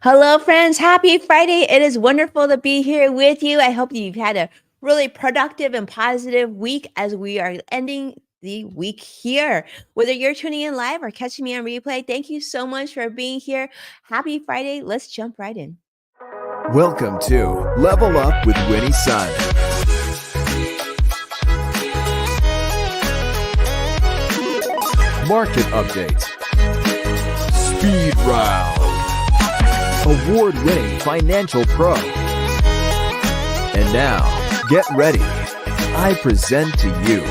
Hello, friends. Happy Friday. It is wonderful to be here with you. I hope you've had a really productive and positive week as we are ending the week here. Whether you're tuning in live or catching me on replay, thank you so much for being here. Happy Friday. Let's jump right in. Welcome to Level Up with Winnie Sun. Market update. Speed round. Award-winning financial pro. And now, get ready. I present to you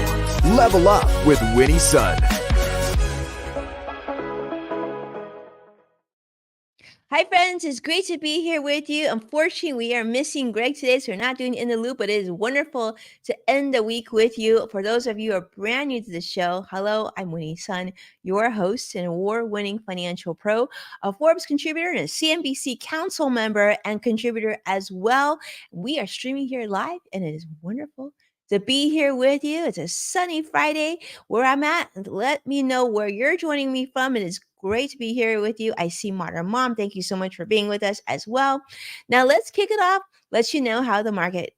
Level Up with Winnie Sun. Hi, friends. It's great to be here with you. Unfortunately, we are missing Greg today, so we're not doing In the Loop, but it is wonderful to end the week with you. For those of you who are brand new to the show, hello, I'm Winnie Sun, your host and award-winning financial pro, a Forbes contributor, and a CNBC council member and contributor as well. We are streaming here live, and it is wonderful to be here with you. It's a sunny Friday where I'm at. Let me know where you're joining me from. It is great to be here with you. I see Modern Mom. Thank you so much for being with us as well. Now, let's kick it off. Let you know how the market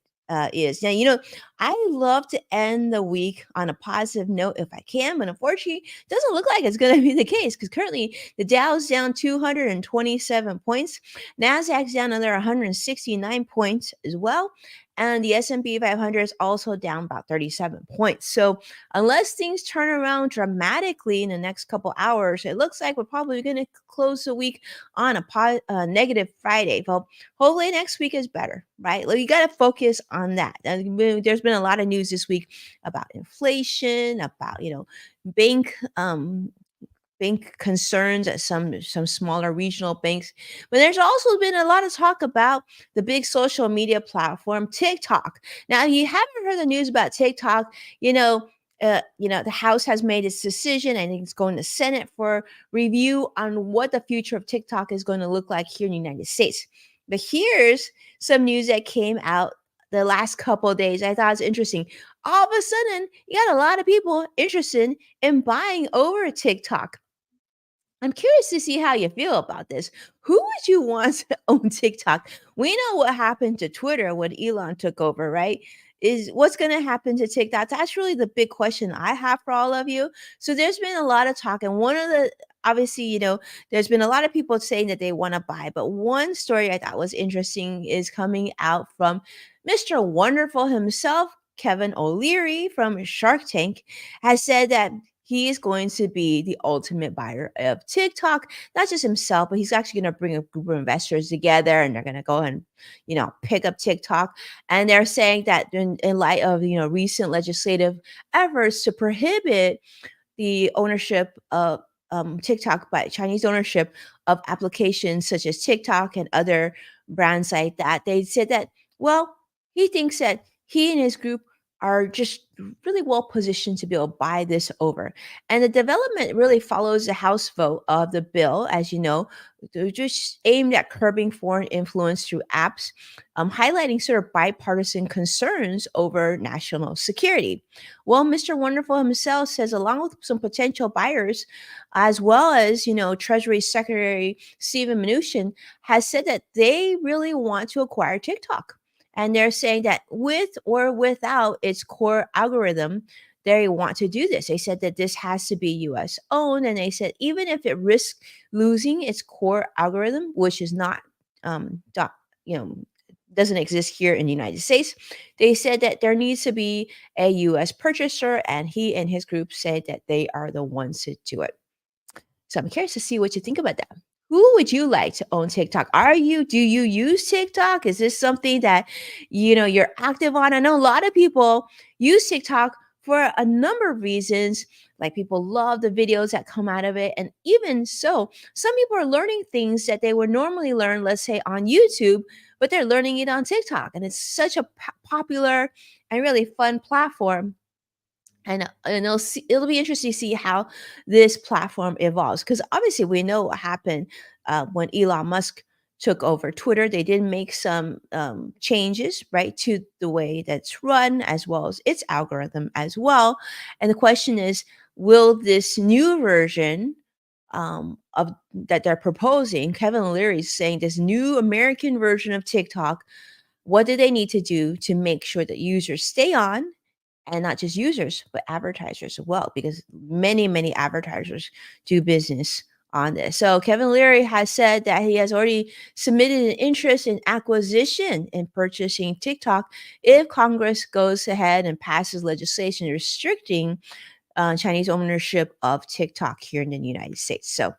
is. Now, I love to end the week on a positive note if I can, but unfortunately, it doesn't look like it's going to be the case because currently the Dow's down 227 points, Nasdaq's down another 169 points as well, and the S&P 500 is also down about 37 points. So unless things turn around dramatically in the next couple hours, it looks like we're probably going to close the week on a negative Friday. Well, hopefully next week is better, right? Like, you got to focus on that. There's been a lot of news this week about inflation, about bank bank concerns at some smaller regional banks. But there's also been a lot of talk about the big social media platform TikTok. Now, you haven't heard the news about TikTok, the House has made its decision. I think it's going to Senate for review on what the future of TikTok is going to look like here in the United States. But here's some news that came out the last couple of days. I thought it was interesting. All of a sudden, you got a lot of people interested in buying over TikTok. I'm curious to see how you feel about this. Who would you want to own TikTok? We know what happened to Twitter when Elon took over, right? Is what's going to happen to TikTok? That's really the big question I have for all of you. So there's been a lot of talk, and one of the obviously, there's been a lot of people saying that they want to buy, but one story I thought was interesting is coming out from Mr. Wonderful himself, Kevin O'Leary from Shark Tank, has said that he is going to be the ultimate buyer of TikTok, not just himself, but he's actually going to bring a group of investors together and they're going to go and, pick up TikTok. And they're saying that in light of, recent legislative efforts to prohibit the ownership of TikTok by Chinese ownership of applications such as TikTok and other brands like that, they said that, well, he thinks that he and his group are just really well positioned to be able to buy this over. And the development really follows the House vote of the bill, as you know, they're just aimed at curbing foreign influence through apps, highlighting sort of bipartisan concerns over national security. Well, Mr. Wonderful himself says, along with some potential buyers, as well as, Treasury Secretary Steven Mnuchin, has said that they really want to acquire TikTok. And they're saying that with or without its core algorithm, they want to do this. They said that this has to be US owned. And they said even if it risks losing its core algorithm, which is not, you know, doesn't exist here in the United States, they said that there needs to be a US purchaser. And he and his group said that they are the ones to do it. So I'm curious to see what you think about that. Who would you like to own TikTok? Do you use TikTok? Is this something that, you're active on? I know a lot of people use TikTok for a number of reasons. Like, people love the videos that come out of it. And even so, some people are learning things that they would normally learn, let's say on YouTube, but they're learning it on TikTok. And it's such a popular and really fun platform. And it'll be interesting to see how this platform evolves, because obviously we know what happened when Elon Musk took over Twitter. They did make some changes, right, to the way that's run as well as its algorithm as well. And the question is, will this new version of that they're proposing. Kevin Leary is saying this new American version of TikTok. What do they need to do to make sure that users stay on, and not just users, but advertisers as well, because many advertisers do business on this. So Kevin Leary has said that he has already submitted an interest in acquisition and purchasing TikTok if Congress goes ahead and passes legislation restricting Chinese ownership of TikTok here in the United States. So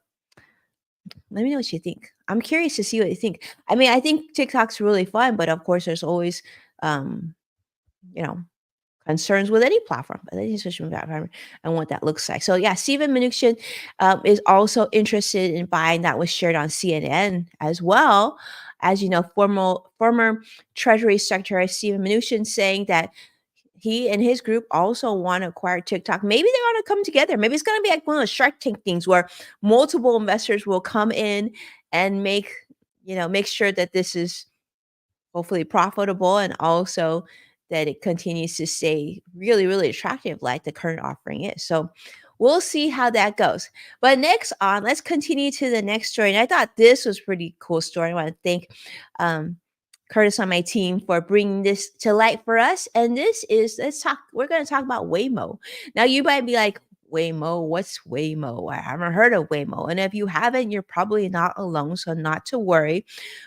let me know what you think. I'm curious to see what you think. I mean, I think TikTok's really fun, but of course, there's always, um, you know, concerns with any platform, but any social media platform and what that looks like. So yeah, Steven Mnuchin is also interested in buying. That was shared on CNN as well. As you know, former Treasury Secretary Steven Mnuchin saying that he and his group also want to acquire TikTok. Maybe they want to come together. Maybe it's going to be like one of those Shark Tank things where multiple investors will come in and make sure that this is hopefully profitable, and also that it continues to stay really attractive like the current offering is. So we'll see how that goes. But next on, let's continue to the next story. And I thought this was pretty cool story. I want to thank um, Curtis on my team for bringing this to light for us. And this is, we're going to talk about Waymo. Now you might be like, Waymo, what's Waymo? I haven't heard of Waymo. And if you haven't, you're probably not alone, so not to worry.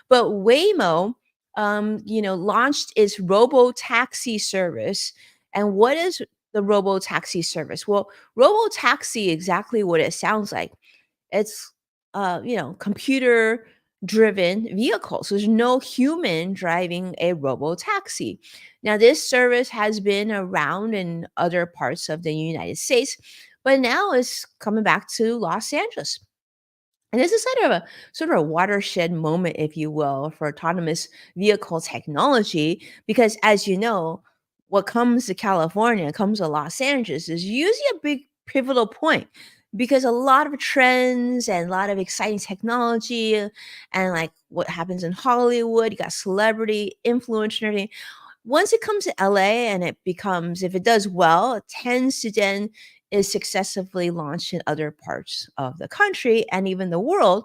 But Waymo, launched its robo taxi service. And what is the robo taxi service? Well, robo taxi, exactly what it sounds like. It's computer driven vehicles. There's no human driving a robo taxi. Now, this service has been around in other parts of the United States, but now it's coming back to Los Angeles. And this is sort of a watershed moment, if you will, for autonomous vehicle technology, because as you know, what comes to California, comes to Los Angeles, is usually a big pivotal point, because a lot of trends and a lot of exciting technology and like what happens in Hollywood, you got celebrity influence and everything. Once it comes to LA and it becomes, if it does well, it tends to then is successfully launched in other parts of the country and even the world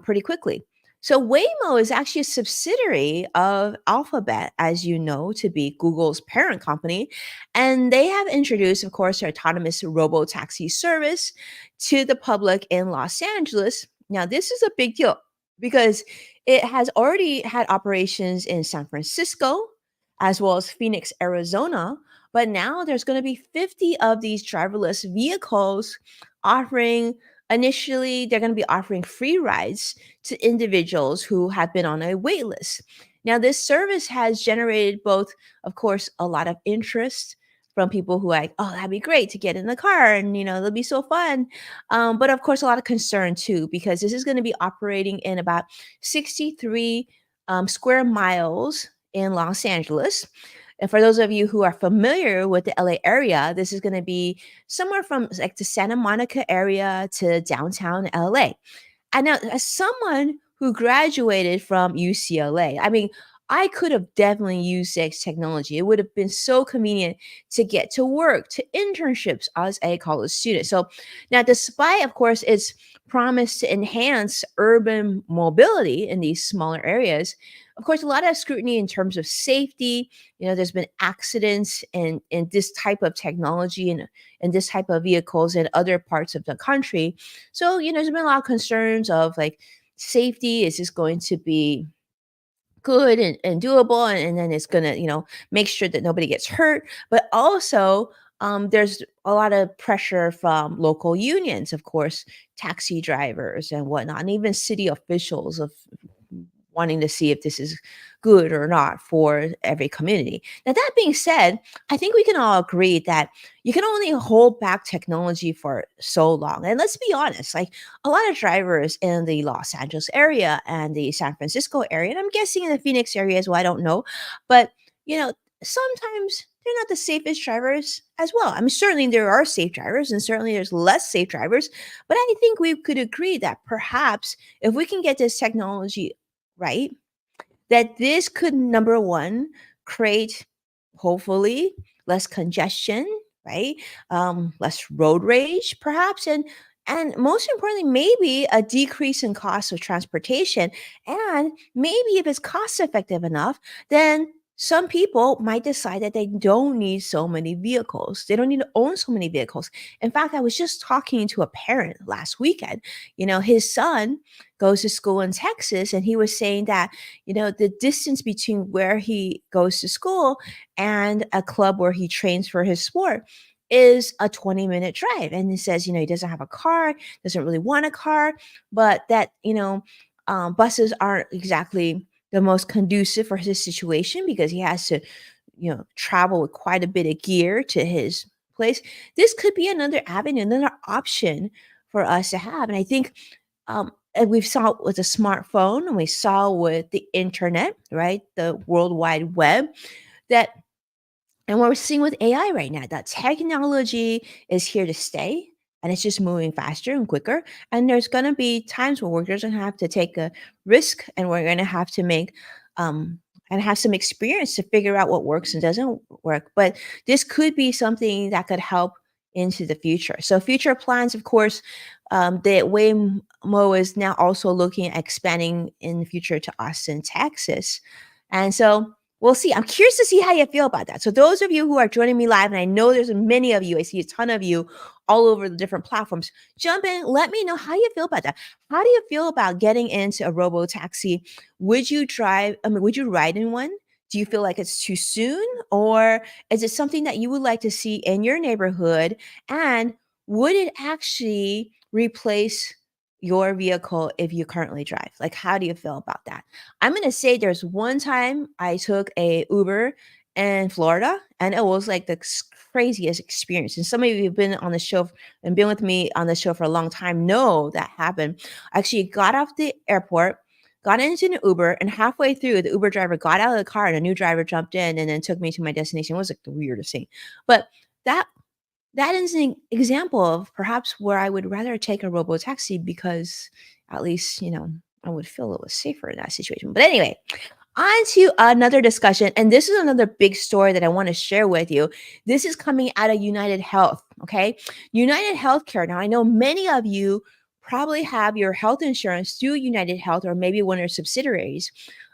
pretty quickly. So Waymo is actually a subsidiary of Alphabet, as you know, to be Google's parent company. And they have introduced, of course, their autonomous robo taxi service to the public in Los Angeles. Now, this is a big deal because it has already had operations in San Francisco, as well as Phoenix, Arizona. But now there's going to be 50 of these driverless vehicles offering. Initially, they're going to be offering free rides to individuals who have been on a wait list. Now, this service has generated both, of course, a lot of interest from people who are like, oh, that'd be great to get in the car and, it'll be so fun. But of course, a lot of concern too, because this is going to be operating in about 63 square miles in Los Angeles. And for those of you who are familiar with the LA area, this is going to be somewhere from like the Santa Monica area to downtown LA. And now, as someone who graduated from UCLA, I mean, I could have definitely used this technology. It would have been so convenient to get to work, to internships as a college student. So now, despite, of course, its promise to enhance urban mobility in these smaller areas, of course, a lot of scrutiny in terms of safety. There's been accidents in this type of technology and this type of vehicles in other parts of the country. So, there's been a lot of concerns of like safety. Is this going to be good and doable? And then it's going to, make sure that nobody gets hurt. But also, there's a lot of pressure from local unions, of course, taxi drivers and whatnot, and even city officials of wanting to see if this is good or not for every community. Now, that being said, I think we can all agree that you can only hold back technology for so long. And let's be honest, like a lot of drivers in the Los Angeles area and the San Francisco area, and I'm guessing in the Phoenix area as well, I don't know, but sometimes they're not the safest drivers as well. I mean, certainly there are safe drivers and certainly there's less safe drivers, but I think we could agree that perhaps if we can get this technology right, that this could, number one, create hopefully less congestion, right? Less road rage, perhaps, and And most importantly, maybe a decrease in cost of transportation. And maybe if it's cost effective enough, then some people might decide that they don't need so many vehicles. They don't need to own so many vehicles. In fact, I was just talking to a parent last weekend. His son goes to school in Texas, and he was saying that, the distance between where he goes to school and a club where he trains for his sport is a 20-minute drive. And he says, he doesn't have a car, doesn't really want a car, but that, buses aren't exactly the most conducive for his situation because he has to, travel with quite a bit of gear to his place. This could be another avenue, another option for us to have. And I think and we saw it with a smartphone and we saw with the internet, right? The World Wide Web, that and what we're seeing with AI right now, that technology is here to stay and it's just moving faster and quicker. And there's going to be times where we're going to have to take a risk and we're going to have to make and have some experience to figure out what works and doesn't work. But this could be something that could help into the future. So, future plans, of course, the Waymo is now also looking at expanding in the future to Austin, Texas. And so, we'll see. I'm curious to see how you feel about that. So those of you who are joining me live, and I know there's many of you, I see a ton of you all over the different platforms. Jump in, let me know how you feel about that. How do you feel about getting into a robo taxi? Would you drive? I mean, would you ride in one? Do you feel like it's too soon, or is it something that you would like to see in your neighborhood? And would it actually replace your vehicle if you currently drive? Like, how do you feel about that? I'm gonna say there's one time I took a Uber in Florida, and it was like the craziest experience. And some of you who've been on the show and been with me on the show for a long time know that happened. I actually got off the airport, got into an Uber, and halfway through, the Uber driver got out of the car, and a new driver jumped in and then took me to my destination. It was like the weirdest thing, but that that is an example of perhaps where I would rather take a robo taxi because at least, I would feel a little safer in that situation. But anyway, on to another discussion. And this is another big story that I want to share with you. This is coming out of United Health. Okay. United Healthcare. Now, I know many of you probably have your health insurance through United Health or maybe one of their subsidiaries.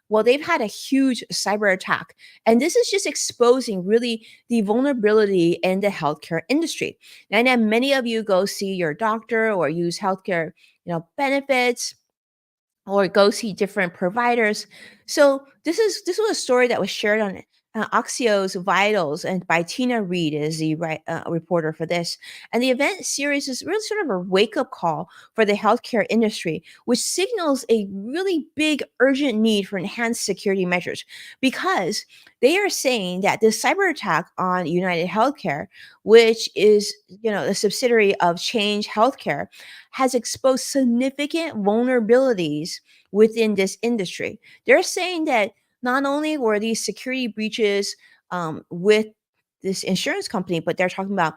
Well, they've had a huge cyber attack. And this is just exposing really the vulnerability in the healthcare industry. And then many of you go see your doctor or use healthcare, benefits or go see different providers. So this was a story that was shared on Axios Vitals and by Tina Reed is the reporter for this. And the event series is really sort of a wake up call for the healthcare industry, which signals a really big urgent need for enhanced security measures because they are saying that this cyber attack on United Healthcare, which is a subsidiary of Change Healthcare, has exposed significant vulnerabilities within this industry. They're saying that not only were these security breaches with this insurance company, but they're talking about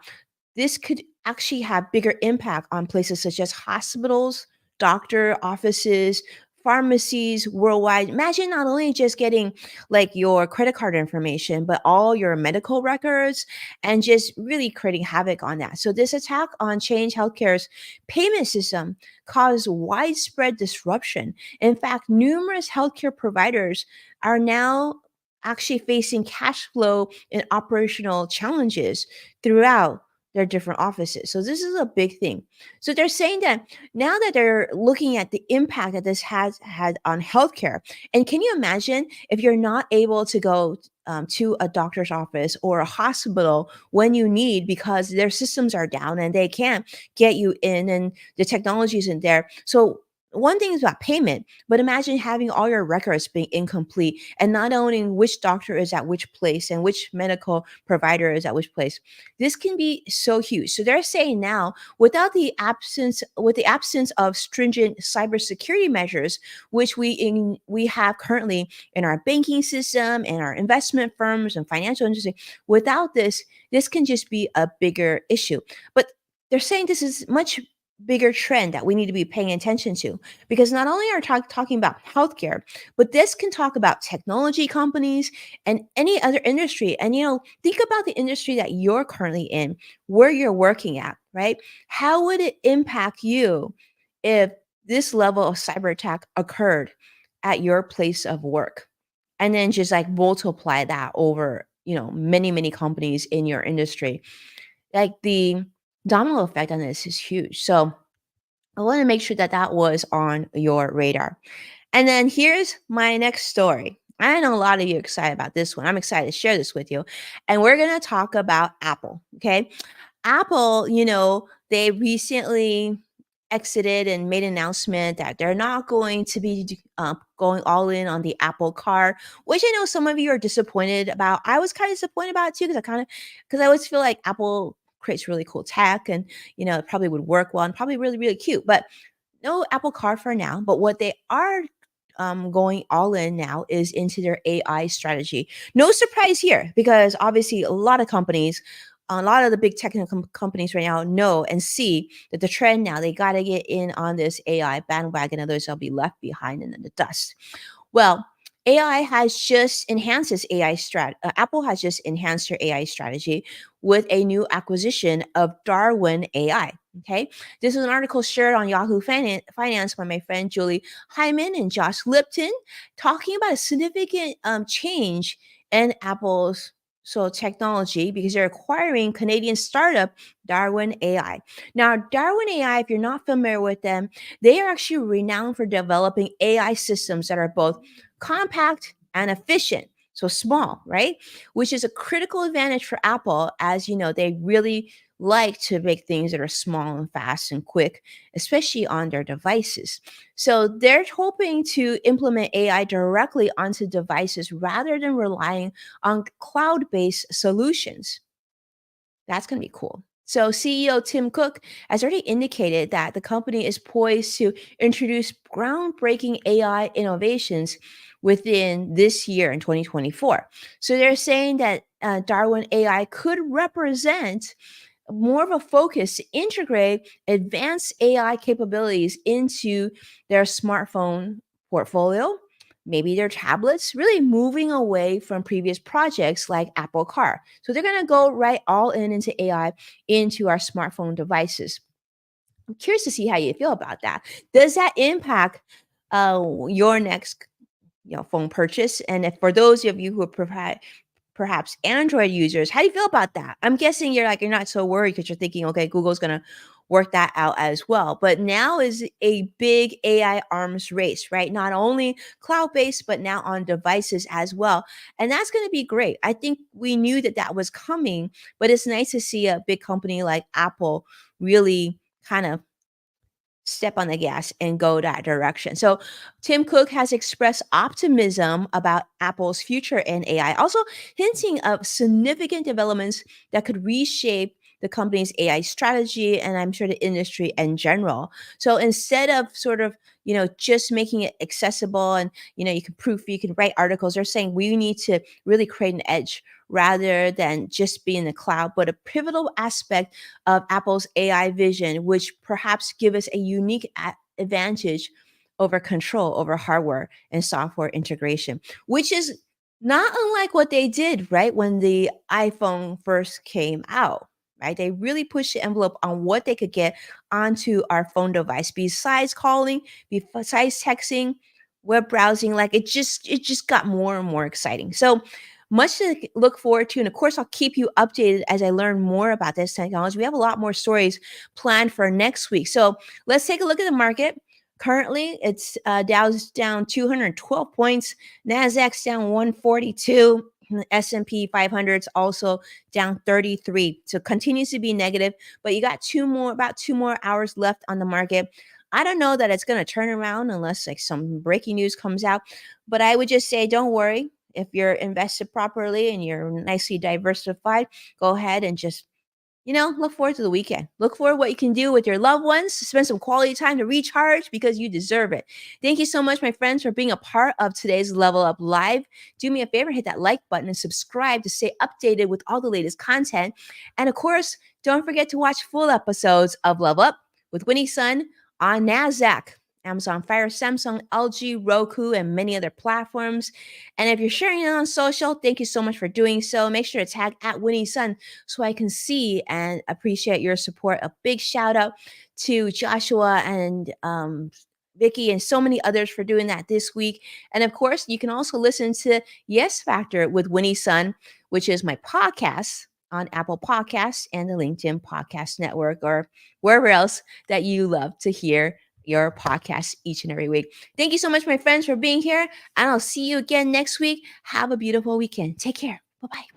this could actually have bigger impact on places such as hospitals, doctor offices, pharmacies worldwide. Imagine not only just getting like your credit card information, but all your medical records and just really creating havoc on that. So this attack on Change Healthcare's payment system caused widespread disruption. In fact, numerous healthcare providers are now actually facing cash flow and operational challenges throughout their different offices. So this is a big thing. So they're saying that now that they're looking at the impact that this has had on healthcare, and can you imagine if you're not able to go to a doctor's office or a hospital when you need because their systems are down and they can't get you in and the technology isn't there. So one thing is about payment, but imagine having all your records being incomplete and not knowing which doctor is at which place and which medical provider is at which place. This can be so huge. So they're saying now, with the absence of stringent cybersecurity measures, which we have currently in our banking system and our investment firms and financial industry, without this can just be a bigger issue. But they're saying this is much bigger trend that we need to be paying attention to, because not only are talking about healthcare, but this can talk about technology companies and any other industry. And think about the industry that you're currently in, where you're working at, right? How would it impact you if this level of cyber attack occurred at your place of work? And then just like multiply that over many many companies in your industry. Like the domino effect on this is huge. So I want to make sure that that was on your radar. And then here's my next story. I know a lot of you are excited about this one. I'm excited to share this with you. And we're going to talk about Apple. Okay. Apple, they recently exited and made an announcement that they're not going to be going all in on the Apple Car, which I know some of you are disappointed about. I was kind of disappointed about it too, because I always feel like Apple creates really cool tech, and it probably would work well and probably really really cute. But no Apple Car for now. But what they are going all in now is into their AI strategy. No surprise here, because obviously a lot of the big technical companies right now know and see that the trend now, they got to get in on this AI bandwagon, others will be left behind and in the dust. Well, AI has just enhanced its AI Apple has just enhanced their AI strategy with a new acquisition of Darwin AI. Okay, this is an article shared on Yahoo Finance by my friend Julie Hyman and Josh Lipton, talking about a significant change in Apple's technology, because they're acquiring Canadian startup Darwin AI. Now, Darwin AI, if you're not familiar with them, they are actually renowned for developing AI systems that are both compact and efficient. So small, right? Which is a critical advantage for Apple, as they really like to make things that are small and fast and quick, especially on their devices. So they're hoping to implement AI directly onto devices rather than relying on cloud based solutions. That's going to be cool. So, CEO Tim Cook has already indicated that the company is poised to introduce groundbreaking AI innovations within this year in 2024. So, they're saying that Darwin AI could represent more of a focus to integrate advanced AI capabilities into their smartphone portfolio, maybe their tablets, really moving away from previous projects like Apple Car. So they're going to go right all in into AI into our smartphone devices. I'm curious to see how you feel about that. Does that impact your next phone purchase? And if for those of you who provide perhaps Android users, how do you feel about that? I'm guessing you're not so worried, because you're thinking, okay, Google's going to work that out as well. But now is a big AI arms race, right? Not only cloud based, but now on devices as well. And that's going to be great. I think we knew that that was coming, but it's nice to see a big company like Apple really kind of step on the gas and go that direction. So Tim Cook has expressed optimism about Apple's future in AI, also hinting of significant developments that could reshape the company's AI strategy, and I'm sure the industry in general. So instead of sort of, just making it accessible and, you can you can write articles, they're saying we need to really create an edge rather than just be in the cloud, but a pivotal aspect of Apple's AI vision, which perhaps give us a unique advantage over control over hardware and software integration, which is not unlike what they did, right, when the iPhone first came out. Right? They really pushed the envelope on what they could get onto our phone device, besides calling, besides texting, web browsing. Like it just got more and more exciting. So much to look forward to. And of course, I'll keep you updated as I learn more about this technology. We have a lot more stories planned for next week. So let's take a look at the market. Currently, it's Dow's down 212 points, Nasdaq's down 142, S&P 500's also down 33. So continues to be negative, but you got about two more hours left on the market. I don't know that it's going to turn around unless like some breaking news comes out, but I would just say don't worry. If you're invested properly and you're nicely diversified, go ahead and just look forward to the weekend. Look forward what you can do with your loved ones. Spend some quality time to recharge, because you deserve it. Thank you so much, my friends, for being a part of today's Level Up Live. Do me a favor, hit that like button and subscribe to stay updated with all the latest content. And of course, don't forget to watch full episodes of Level Up with Winnie Sun on NASDAQ, Amazon Fire, Samsung, LG, Roku, and many other platforms. And if you're sharing it on social, thank you so much for doing so. Make sure to tag at Winnie Sun so I can see and appreciate your support. A big shout out to Joshua and Vicky and so many others for doing that this week. And of course, you can also listen to Yes Factor with Winnie Sun, which is my podcast on Apple Podcasts and the LinkedIn Podcast Network or wherever else that you love to hear your podcast each and every week. Thank you so much, my friends, for being here. And I'll see you again next week. Have a beautiful weekend. Take care. Bye-bye.